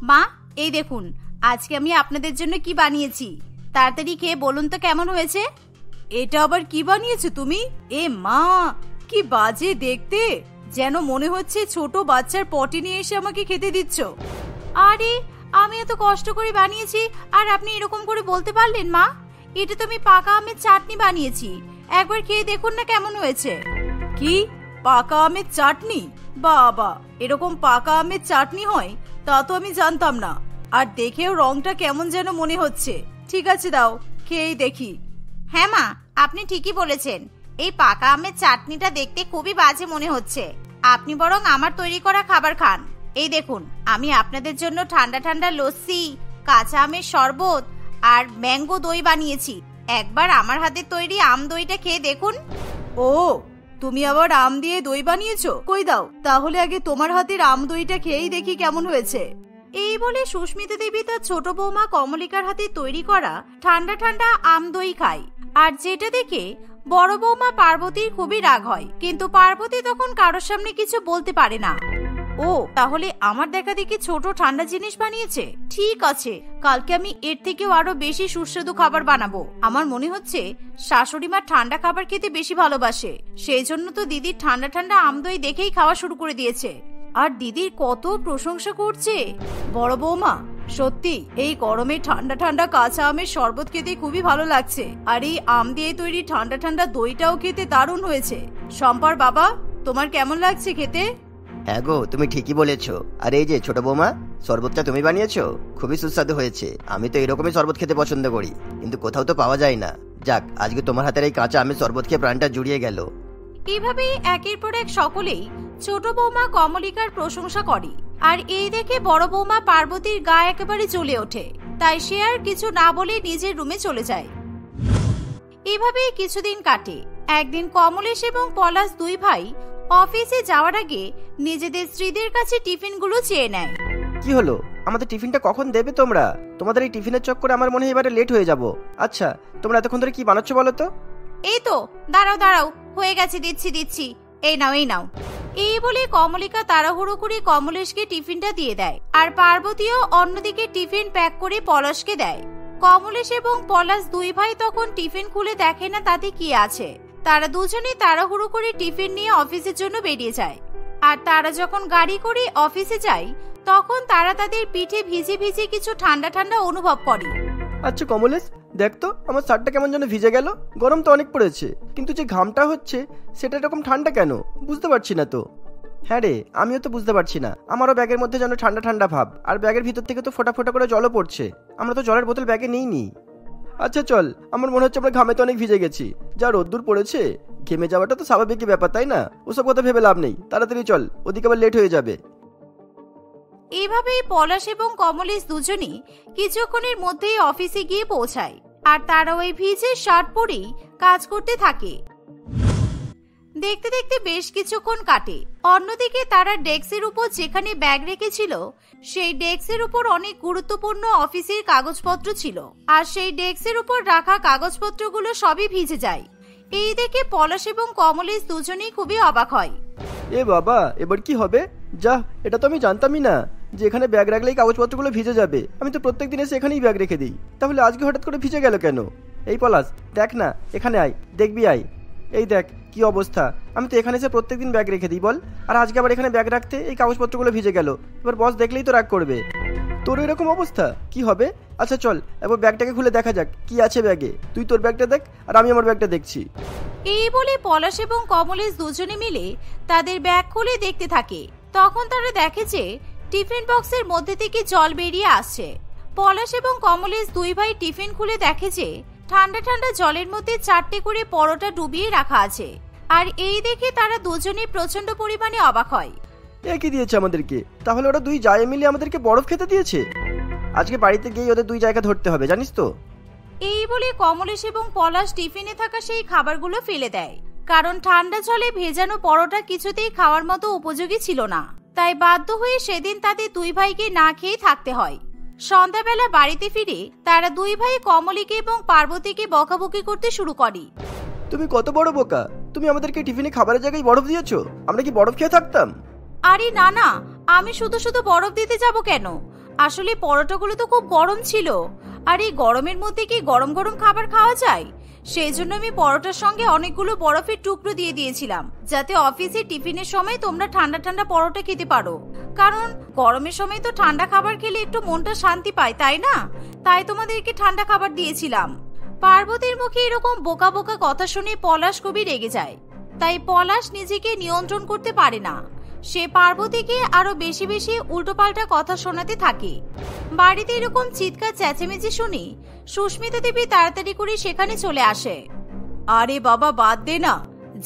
মা, এই দেখুন আজকে আমি আপনাদের জন্য কি বানিয়েছি। তাড়াতাড়ি খেয়ে বলুন তো কেমন হয়েছে। এটা আবার কি বানিয়েছো তুমি? এ মা, কি বাজে দেখতে, যেন মনে হচ্ছে ছোট বাচ্চার পটি নিয়ে এসে আমাকে খেতে দিচ্ছ। আরে আমি এত কষ্ট করে বানিয়েছি আর আপনি এরকম করে বলতে পারলেন? মা, এটা তো আমি পাকা আমের চাটনি বানিয়েছি, একবার খেয়ে দেখুন না কেমন হয়েছে। কি পাকা আমের চাটনি? বাবা, এরকম পাকা আমের চাটনি হয় তা তো আমি জানতাম না। আর দেখেও রংটা কেমন যেন মনে হচ্ছে। ঠিক আছে দাও, খেয়েই দেখি। হ্যাঁ মা, আপনি ঠিকই বলেছেন, এই পাকা আমের চাটনিটা দেখতে খুবই বাজে মনে হচ্ছে। আপনি বরং আমার তৈরি করা খাবার খান। এই দেখুন আমি আপনাদের জন্য ঠান্ডা ঠান্ডা লস্যি, কাঁচা আমের শরবত আর ম্যাঙ্গো দই বানিয়েছি। একবার আমার হাতের তৈরি আম দইটা খেয়ে দেখুন। ও, তুমি আবার আম দিয়ে দই বানিয়েছো? কই দাও তাহলে আগে তোমার হাতের আম দইটা খেয়েই দেখি কেমন হয়েছে। এই বলে সুস্মিতা দেবী তার ছোট বৌমা কমলিকার হাতে তৈরি করা ঠান্ডা ঠান্ডা আম দই খায়। আর যেটা দেখে বড় বৌমা পার্বতীর খুবই রাগ হয়, কিন্তু পার্বতী তখন কারোর সামনে কিছু বলতে পারে না। ও, তাহলে আমার দেখা দেখি ছোট ঠান্ডা জিনিস বানিয়েছে। ঠিক আছে, কালকে আমি এর থেকেও আরো বেশি সুস্বাদু খাবার বানাবো। আমার মনে হচ্ছে শাশুড়ি মা ঠান্ডা খাবার খেতে বেশি ভালোবাসে, সেই জন্য তো দিদির ঠান্ডা ঠান্ডা আম দই দেখেই খাওয়া শুরু করে দিয়েছে। আর দিদির কত প্রশংসা করছে। বড় বৌমা, সত্যি এই গরমে ঠান্ডা ঠান্ডা কাঁচা আমের শরবত খেতে খুবই ভালো লাগছে। আর এই আম দিয়ে তৈরি ঠান্ডা ঠান্ডা দইটাও খেতে দারুণ হয়েছে। শম্পার বাবা, তোমার কেমন লাগছে খেতে? হ্যাঁ গো, তুমি ঠিকই বলেছো। আর এই যে ছোট বৌমা, শরবতটা তুমি বানিয়েছো, খুবই সুস্বাদু হয়েছে। আমি তো এরকমই শরবত খেতে পছন্দ করি, কিন্তু কোথাও তো পাওয়া যায় না। যাক, আজকে তোমার হাতের এই কাঁচা আমের শরবত খেয়ে প্রাণটা জুড়িয়ে গেল। এইভাবেই একের পর এক সকলেই ছোট বৌমা কমলিকার প্রশংসা করে। আর এই দেখে বড় বৌমা পার্বতীর গা একেবারে জ্বলে ওঠে। তাই সে আর কিছু না বলে নিজের রুমে চলে যায়। এভাবেই কিছুদিন কাটে। একদিন কমলেশ এবং পলাশ দুই ভাই অফিসে যাওয়ার আগে নিজেদের স্ত্রীদের কাছে টিফিনগুলো চেয়ে নেয়। কি হলো, আমাদের টিফিনটা কখন দেবে তোমরা? তোমাদের এই টিফিনের চক্করে আমার মনে হয় এবারে লেট হয়ে যাব। আচ্ছা, তোমরা এতক্ষণ ধরে কি বানাচ্ছো বলো তো? এই তো, দাঁড়াও দাঁড়াও, হয়ে গেছে, দিচ্ছি দিচ্ছি, এই নাও এই নাও। এই বলে কমলিকা তাড়াহুড়ো করে কমলেশকে টিফিনটা দিয়ে দেয়। আর পার্বতীও অন্যদিকে টিফিন প্যাক করে পলাশকে দেয়। কমলেশ এবং পলাশ দুই ভাই তখন টিফিন খুলে দেখে না তাতে কি আছে। তারা দুজনেই তাড়াহুড়ো করে টিফিন নিয়ে অফিসের জন্য বেরিয়ে যায়। আর তারা যখন গাড়ি করে অফিসে যায় তখন তারা তাদের পিঠে ভিজে ভিজে কিছু ঠান্ডা ঠান্ডা অনুভব করে। আচ্ছা কমলেশ, দেখ তো আমার শার্টটা কেমন যেন ভিজে গেল। গরম তো অনেক পড়েছে, কিন্তু যে ঘামটা হচ্ছে সেটা এরকম ঠান্ডা কেন বুঝতে পারছি না তো। হ্যাঁ রে, আমিও তো বুঝতে পারছি না। আমারও ব্যাগের মধ্যে যেন ঠান্ডা ঠান্ডা ভাব, আর ব্যাগের ভিতর থেকে তো ফোটা ফোটা করে জলও পড়ছে। আমরা তো জলের বোতল ব্যাগে নিইনি। আচ্ছা চল, আমার মনে হচ্ছে আমরা ঘামে তো অনেক ভিজে গেছি। যা রোদ্দুর পড়েছে, ঘেমে যাওয়াটা তো স্বাভাবিকই ব্যাপার, তাই না? ওসব কথা ভেবে লাভ নেই, তাড়াতাড়ি চল, ওদিকে আবার লেট হয়ে যাবে। এভাবেই পলাশ এবং কমলেশ দুজনই কিছুক্ষণের মধ্যেই অফিসে গিয়ে পৌঁছায়। আর তারা ওই ভিজে শার্ট পরেই কাজ করতে থাকে। দেখতে দেখতে বেশ কিছুক্ষণ কাটে। অন্যদিকে তারা ডেস্কের উপর যেখানে ব্যাগ রেখেছিল সেই ডেস্কের উপর অনেক গুরুত্বপূর্ণ অফিসের কাগজপত্র ছিল। আর সেই ডেস্কের উপর রাখা কাগজপত্রগুলো সবই ভিজে যায়। এই দেখে পলাশ এবং কমলেশ দুজনেই খুবই অবাক হয়। এ বাবা, এবার কি হবে? যা, এটা তো আমি জানতামই না যে এখানে ব্যাগ রাখলেই কাগজপত্রগুলো ভিজে যাবে। আমি তো প্রত্যেকদিন এসে এখানেই ব্যাগ রেখে দিই, তাহলে আজকে হঠাৎ করে ভিজে গেল কেন? এই পলাশ, দেখ না, এখানে আয়, দেখবি আয়। এই দেখ কি অবস্থা, আমি তো এখানে এসে প্রত্যেকদিন ব্যাগ রেখে দিই বল, আর আজকে আবার এখানে ব্যাগ রাখতে এই কাগজপত্রগুলো ভিজে গেল। এবার বস দেখলেই তো রাগ করবে। তোর এরকম অবস্থা কি হবে? আচ্ছা চল, এবার ব্যাগটাকে খুলে দেখা যাক কি আছে ব্যাগে। তুই তোর ব্যাগটা দেখ আর আমি আমার ব্যাগটা দেখছি। এই বলে পলাশ এবং কমলেশ দুজনে মিলে তাদের ব্যাগ খুলে দেখতে থাকে। তখন তারা দেখে যে টিফিন বক্সের মধ্যে থেকে জল বেরিয়ে আসছে। পলাশ এবং কমলেশ দুই ভাই টিফিন খুলে দেখে যে ঠান্ডা ঠান্ডা জলের মধ্যে 4টে করে পরোটা ডুবিয়ে রাখা আছে। আর এই দেখে তারা দুজনে প্রচন্ড পরিমাণে অবাক হয়। এ কি দিয়েছে আমাদেরকে? তাহলে ওরা দুই জায়ে মিলে আমাদেরকে বরফ খেতে দিয়েছে। আজকে বাড়িতে গিয়ে ওদের দুই জায়গা ধরতে হবে, জানিস তো। এই বলে কমলেশ এবং পলাশ টিফিনে থাকা সেই খাবারগুলো ফেলে দেয়, কারণ ঠান্ডা জলে ভেজানো পরোটা কিছুতেই খাওয়ার মতো উপযোগী ছিল না। তাই বাধ্য হয়ে সেদিন তাদের দুই ভাইকে না খেয়ে থাকতে হয়। সন্ধ্যাবেলা বাড়িতে ফিরে তারা দুই ভাই কমলিকে এবং পার্বতীকে বকাবকি করতে শুরু করে। তুমি কত বড় বোকা, তুমি আমাদেরকে টিফিনে খাবারের জায়গায় বরফ দিয়েছো। আমরা কি বরফ খেয়ে থাকতাম? আরে না না, আমি শুধু শুধু বরফ দিতে যাব কেন? আসলে পরোটাগুলো তো খুব গরম ছিল, আর এই গরমের মধ্যে কি গরম গরম খাবার খাওয়া যায়? সেই জন্য আমি পরোটার সঙ্গে অনেকগুলো বরফের টুকরো দিয়ে দিয়েছিলাম, যাতে অফিসে টিফিনের সময় তোমরা ঠান্ডা ঠান্ডা পরোটা খেতে পারো। কারণ গরমের সময় তো ঠান্ডা খাবার খেলে একটু মনটা শান্তি পায়, তাই না? তাই তোমাদেরকে ঠান্ডা খাবার দিয়েছিলাম। পার্বতীর মুখে এরকম বোকা বোকা কথা শুনে পলাশ খুবই রেগে যায়। তাই পলাশ নিজেকে নিয়ন্ত্রণ করতে পারে না। সে পার্বতীকে আরো বেশি বেশি উল্টোপাল্টা কথা শোনাতে থাকে। বাড়িতে এরকম চিৎকার চেঁচামেচি শুনে সুস্মিতা দেবী তাড়াতাড়ি করে সেখানে চলে আসে। আরে বাবা, বাদ দে না,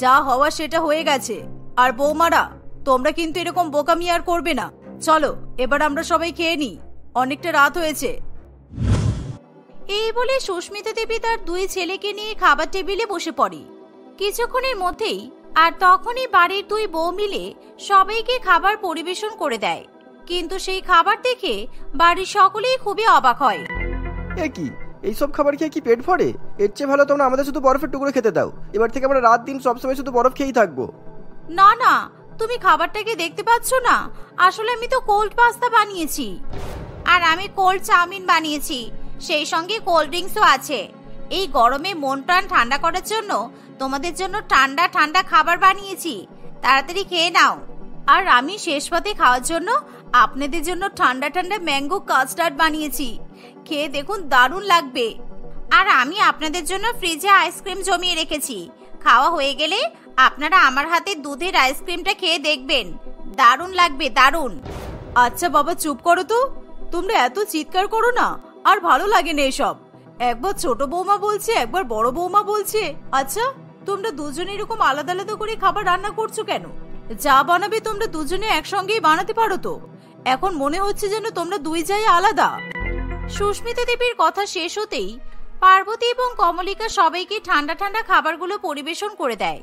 যা হওয়া সেটা হয়ে গেছে। আর বৌমারা, তোমরা কিন্তু এরকম বোকামি আর করবে না। চলো এবার আমরা সবাই খেয়ে নিই, অনেকটা রাত হয়েছে। এই বলে সুস্মিতা দেবী তার দুই ছেলেকে নিয়ে খাবার টেবিলে বসে পড়ে। কিছুক্ষণের মধ্যেই আর তখনই বাড়ির দুই বউ মিলে সবাইকে খাবার পরিবেশন করে দেয়। কিন্তু সেই খাবার দেখে বাড়ির সকলেই খুবই অবাক হয়। এ কি, এইসব খাবার খেয়ে কি পেট ভরে? এর চেয়ে ভালো তোমরা আমাদের শুধু বরফের টুকরো খেতে দাও। এবার থেকে আমরা রাত দিন সবসময় শুধু বরফ খেয়েই থাকবো। না না, তুমি খাবারটাকে দেখতে পাচ্ছ না? আসলে আমি তো কোল্ড পাস্তা বানিয়েছি, আর আমি কোল্ড চাউমিন বানিয়েছি, সেই সঙ্গে কোল্ড ড্রিঙ্কসও আছে। এই গরমে মন প্রাণ ঠান্ডা করার জন্য তোমাদের জন্য ঠান্ডা ঠান্ডা খাবার বানিয়েছি, তাড়াতাড়ি খেয়ে নাও। আর আমি শেষ পাতে খাওয়ার জন্য আপনাদের জন্য ঠান্ডা ঠান্ডা ম্যাঙ্গো কাস্টার্ড বানিয়েছি, খেয়ে দেখুন দারুণ লাগবে। আর আমি আপনাদের জন্য ফ্রিজে আইসক্রিম জমিয়ে রেখেছি, খাওয়া হয়ে গেলে আপনারা আমার হাতে দুধের আইসক্রিমটা খেয়ে দেখবেন, দারুণ লাগবে, দারুণ। আচ্ছা বাবা, চুপ করো তো, তোমরা এত চিৎকার করো না, আর ভালো লাগে না এসব। একবার ছোট বৌমা বলছে, একবার বড় বৌমা বলছে। আচ্ছা, তোমরা দুজনে এরকম আলাদা আলাদা করে খাবার রান্না করছো কেন? যা বানাবে তোমরা দুজনে একসঙ্গেই বানাতে পারো তো। এখন মনে হচ্ছে যেন তোমরা দুই জায়গায় আলাদা। সুস্মিতা দেবীর কথা শেষ হতেই পার্বতী এবং কমলিকা সবাইকে ঠান্ডা ঠান্ডা খাবারগুলো পরিবেশন করে দেয়।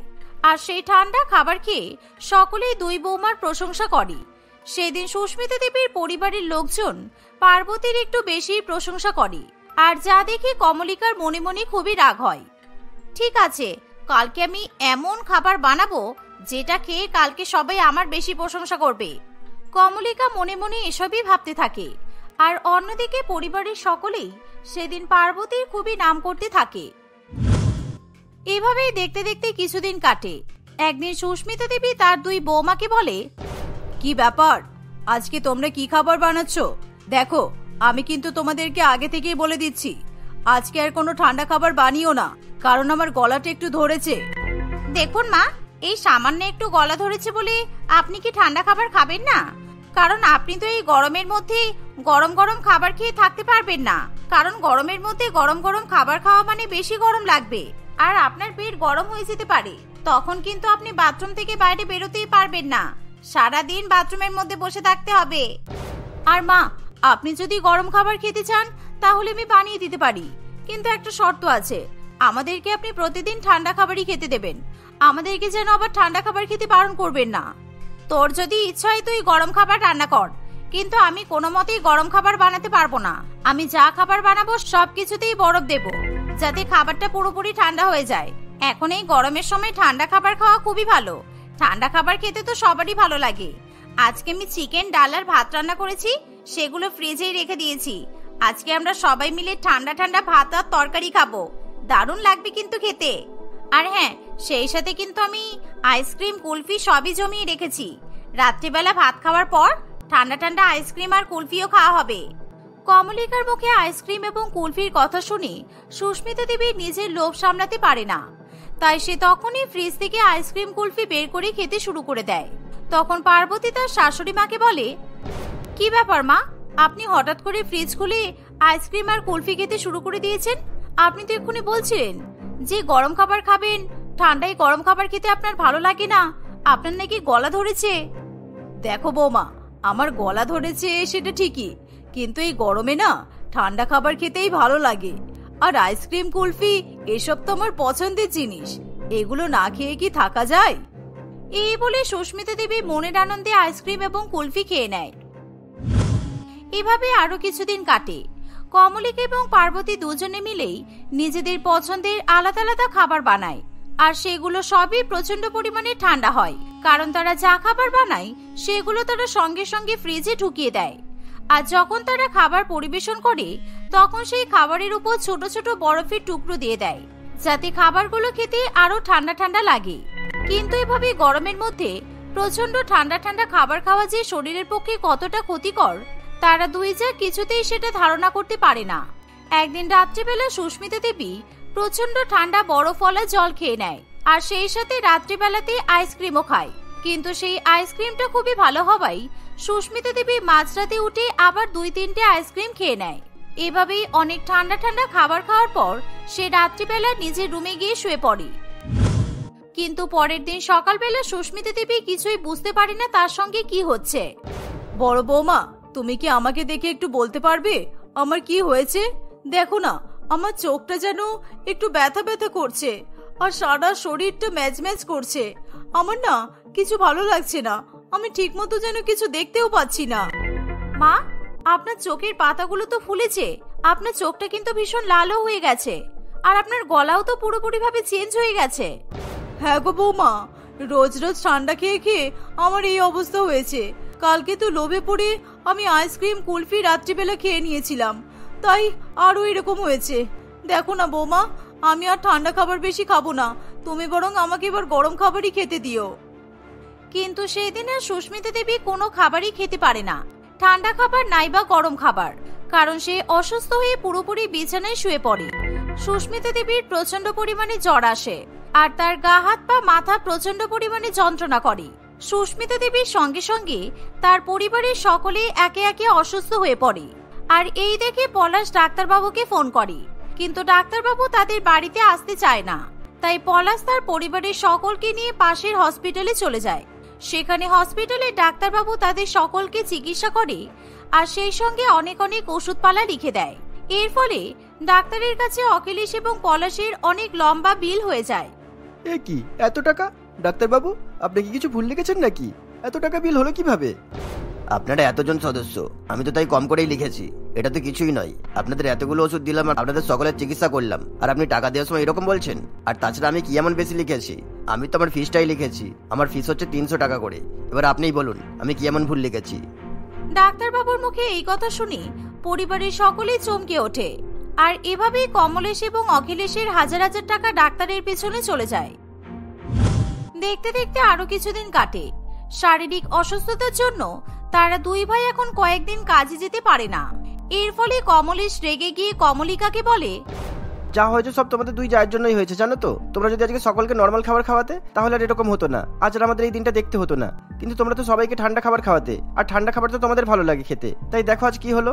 আর সেই ঠান্ডা খাবার খেয়ে সকলেই দুই বৌমার প্রশংসা করে। সেদিন সুস্মিতা দেবীর পরিবারের লোকজন পার্বতীর একটু বেশি প্রশংসা করে, আর যা দেখে কমলিকার মনে মনে খুবই রাগ হয়। ঠিক আছে, কালকে আমি এমন খাবার বানাবো যেটা খেয়ে কালকে সবাই আমার বেশি প্রশংসা করবে। কমলিকা মনে মনে এসবই ভাবতে থাকে। আর অন্যদিকে পরিবারের সকলেই সেদিন পার্বতীর খুবই নাম করতে থাকে। এভাবেই দেখতে দেখতে কিছুদিন কাটে। একদিন সুস্মিতা দেবী তার দুই বৌমাকে বলে, কি ব্যাপার, আজকে তোমরা কি খাবার বানাচ্ছ? দেখো, আমি কিন্তু তোমাদেরকে আগে থেকেই বলে দিচ্ছি, আজকে আর কোনো ঠান্ডা খাবার বানিও না, কারণ আমার গলাটা একটু ধরেছে। দেখুন মা, এই সামান্য একটু গলা ধরেছে বলে আপনি কি ঠান্ডা খাবার খাবেন না? কারণ আপনি তো এই গরমের মধ্যে গরম গরম খাবার খেয়ে থাকতে পারবেন না, কারণ গরমের মধ্যে গরম গরম খাবার খাওয়া মানে বেশি গরম লাগবে, আর আপনার পেট গরম হয়ে যেতে পারে। তখন কিন্তু আপনি বাথরুম থেকে বাইরে বেরোতেই পারবেন না, সারাদিন বাথরুমের মধ্যে বসে থাকতে হবে। আর মা, আপনি যদি গরম খাবার খেতে চান তাহলে আমি বানিয়ে দিতে পারি, কিন্তু একটা শর্ত আছে, আমাদেরকে আপনি প্রতিদিন ঠান্ডা খাবারই খেতে দেবেন, আমাদেরকে যেন আবার ঠান্ডা খাবার খেতে বারণ করবেন না। তোর যদি ইচ্ছা হয় তুই গরম খাবার রান্না কর, কিন্তু আমি কোনো মতেই গরম খাবার বানাতে পারবো না। আমি যা খাবার বানাবো সবকিছুতেই বরফ দেব, যাতে খাবারটা পুরোপুরি ঠান্ডা হয়ে যায়। এখন এই গরমের সময় ঠান্ডা খাবার খাওয়া খুবই ভালো, ঠান্ডা খাবার খেতে তো সবারই ভালো লাগে। আজকে আমি চিকেন, ডাল আর ভাত রান্না করেছি, সেগুলো ফ্রিজেই রেখে দিয়েছি। আজকে আমরা সবাই মিলে ঠান্ডা ঠান্ডা ভাত আর তরকারি খাবো, দারুণ লাগবে কিন্তু খেতে। আর হ্যাঁ, সেই সাথে কিন্তু আমি আইসক্রিম, কুলফি সবই জমিয়ে রেখেছি। রাত্রিবেলা ভাত খাওয়ার পর ঠান্ডা ঠান্ডা আইসক্রিম আর কুলফিও খাওয়া হবে। কমলিকার মুখে আইসক্রিম এবং কুলফির কথা শুনে সুস্মিতা দেবী নিজের লোভ সামলাতে পারে না, তাই সে তখনই ফ্রিজ থেকে আইসক্রিম, কুলফি বের করে খেতে শুরু করে দেয়। তখন পার্বতী তার শাশুড়ি মাকে বলে, কি ব্যাপার মা, আপনি হঠাৎ করে ফ্রিজ খুলে আইসক্রিম আর কুলফি খেতে শুরু করে দিয়েছেন? আপনি তো এক্ষুনি বলছিলেন যে গরম খাবার খাবেন, ঠান্ডায় গরম খাবার খেতে আপনার ভালো লাগে না, আপনার নাকি গলা ধরেছে। দেখো বৌমা, আমার গলা ধরেছে সেটা ঠিকই, কিন্তু এই গরমে না ঠান্ডা খাবার খেতেই ভালো লাগে। আর আইসক্রিম, কুলফি এসব তো আমার পছন্দের জিনিস, এগুলো না খেয়ে কি থাকা যায়? এই বলে সুস্মিতা দেবী মনের আনন্দে আইসক্রিম এবং কুলফি খেয়ে নেয়। এভাবে আরো কিছুদিন কাটে। কমলিকা এবং পার্বতী দুজনে মিলেই নিজেদের পছন্দের আলাদা আলাদা খাবার বানায়, আর সেগুলো সবই প্রচন্ড পরিমাণে ঠান্ডা হয়, কারণ তারা যা খাবার বানায় সেগুলো তারা সঙ্গে সঙ্গে ফ্রিজে ঢুকিয়ে দেয়। আর যখন তারা খাবার পরিবেশন করে তখন সেই খাবারের উপর ছোট ছোট বরফের টুকরো দিয়ে দেয়, যাতে খাবারগুলো খেতে আরো ঠান্ডা ঠান্ডা লাগে। কিন্তু এভাবে গরমের মধ্যে প্রচন্ড ঠান্ডা ঠান্ডা খাবার খাওয়া যে শরীরের পক্ষে কতটা ক্ষতিকর তারা দুই যা কিছুতেই সেটা ধারণা করতে পারে না। একদিন রাত্রিবেলা সুস্মিতা দেবী প্রচন্ড ঠান্ডা বরফওয়ালা জল খেয়ে নেয়, আর সেই সাথে রাত্রিবেলাতে আইসক্রিমও খায়। কিন্তু সেই আইসক্রিমটা খুবই ভালো হওয়ায় সুস্মিতা দেবী মাঝরাতে উঠে আবার 2-3টে আইসক্রিম খেয়ে নেয়। এভাবেই অনেক ঠান্ডা ঠান্ডা খাবার খাওয়ার পর সে রাত্রিবেলা নিজের রুমে গিয়ে শুয়ে পড়ে। কিন্তু পরের দিন সকালবেলা সুস্মিতা দেবী কিছুই বুঝতে পারে না তার সঙ্গে কি হচ্ছে। বড় বৌমা, তুমি কি আমাকে দেখে একটু বলতে পারবে আমার কি হয়েছে? দেখো না, আমার চোখটা যেন একটু ব্যথা ব্যথা করছে আর সারা শরীরটা ম্যাজম্যাজ করছে। আমার না কিছু ভালো লাগছে না, আমি ঠিক মতো যেন কিছু দেখতেও পাচ্ছি না। মা, আপনার চোখের পাতাগুলো তো ফুলেছে, আপনার চোখটা কিন্তু ভীষণ লালও হয়ে গেছে, আর আপনার গলাও তো পুরোপুরি ভাবে চেঞ্জ হয়ে গেছে। হ্যাঁ গো বৌমা, রোজ রোজ ঠান্ডা খেয়ে খেয়ে আমার এই অবস্থা হয়েছে। কালকে তো লোভে পড়ে আমি আইসক্রিম কুলফি রাত্রিবেলা খেয়ে নিয়েছিলাম, তাই আরো এরকম হয়েছে। দেখো না বৌমা, আমি আর ঠান্ডা খাবার বেশি খাবো না, তুমি বরং আমাকে এবার গরম খাবারই খেতে দিও। কিন্তু সেই দিন আর সুস্মিতা দেবী কোনো খাবারই খেতে পারে না, ঠান্ডা খাবার নাই বা গরম খাবার, কারণ সে অসুস্থ হয়ে পুরোপুরি বিছানায় শুয়ে পড়ে। সুস্মিতা দেবীর প্রচন্ড পরিমাণে জ্বর আসে, আর তার গা হাত পা মাথা প্রচন্ড পরিমাণে যন্ত্রণা করে। সুস্মিতা দেবীর সঙ্গে সঙ্গে তার পরিবারের সকলেই একে একে অসুস্থ হয়ে পড়ে। আর এই দেখে পলাশ ডাক্তারবাবুকে ফোন করে, কিন্তু ডাক্তারবাবু তাদের বাড়িতে আসতে চায় না। তাই পলাশ তার পরিবারের সকলকে নিয়ে পাশের হসপিটালে চলে যায়। সেখানে হসপিটালে ডাক্তারবাবু তাদের সকলকে চিকিৎসা করে, আর সেই সঙ্গে অনেক অনেক ওষুধপালা লিখে দেয়। এর ফলে ডাক্তারের কাছে অখিলেশ এবং পলাশের অনেক লম্বা বিল হয়ে যায়। এ কি, এত টাকা? ডাক্তারবাবু, আপনি কি কিছু ভুল লিখেছেন নাকি? এত টাকা বিল হলো কিভাবে? আপনারা এতজন সদস্য, আমি তো তাই কম করেই লিখেছি। এটা তো কিছুই নয়, আপনাদের এতগুলো ওষুধ দিলাম, আপনাদের সকলের চিকিৎসা করলাম, আর আপনি টাকা দেওয়ার সময় এরকম বলছেন? আর তাছাড়া আমি কি এমন বেশি লিখেছি? আমি তো আমার ফিসটাই লিখেছি, আমার ফিস হচ্ছে 300 টাকা করে। এবার আপনিই বলুন আমি কি এমন ভুল লিখেছি? ডাক্তারবাবুর মুখে এই কথা শুনে পরিবারের সকলেই চমকে ওঠে। আর এভাবেই কমলেশ এবং অখিলেশের হাজার হাজার টাকা ডাক্তারের পেছনে চলে যায়। দেখতে দেখতে আরো কিছুদিন কাটে। শারীরিক অসুস্থতার জন্য তারা দুই ভাই এখন কয়েকদিন কাজে যেতে পারে না। এর ফলে কমলেশ রেগে গিয়ে কমলিকাকে বলে, যা হয়েছে সব তোমাদের দুই জায়ের জন্যই হয়েছে, জানো তো? তোমরা যদি আজকে সকলকে নর্মাল খাবার খাওয়াতে তাহলে আর এরকম হতো না, আজ আর আমাদের এই দিনটা দেখতে হতো না। কিন্তু তোমরা তো সবাইকে ঠান্ডা খাবার খাওয়াতে, আর ঠান্ডা খাবার তো তোমাদের ভালো লাগে খেতে, তাই দেখো আজ কি হলো।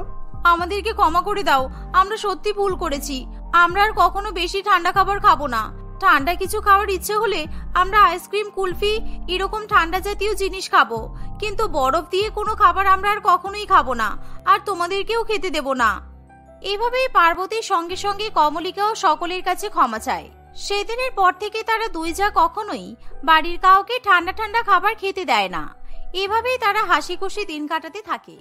আমাদেরকে ক্ষমা করে দাও, আমরা সত্যি ভুল করেছি। আমরা আর কখনো বেশি ঠান্ডা খাবার খাবো না। ঠান্ডা কিছু খাওয়ার ইচ্ছে হলে আমরা আইসক্রিম কুলফি এরকম ঠান্ডা জাতীয় জিনিস খাবো, কিন্তু বরফ দিয়ে কোনো খাবার আমরা আর কখনোই খাবো না, আর তোমাদেরকেও খেতে দেব না। এভাবেই পার্বতীর সঙ্গে সঙ্গে কমলিকাও সকলের কাছে ক্ষমা চায়। সেদিনের পর থেকে তারা দুই যা কখনোই বাড়ির কাউকে ঠান্ডা ঠান্ডা খাবার খেতে দেয় না। এভাবেই তারা হাসি খুশি দিন কাটাতে থাকে।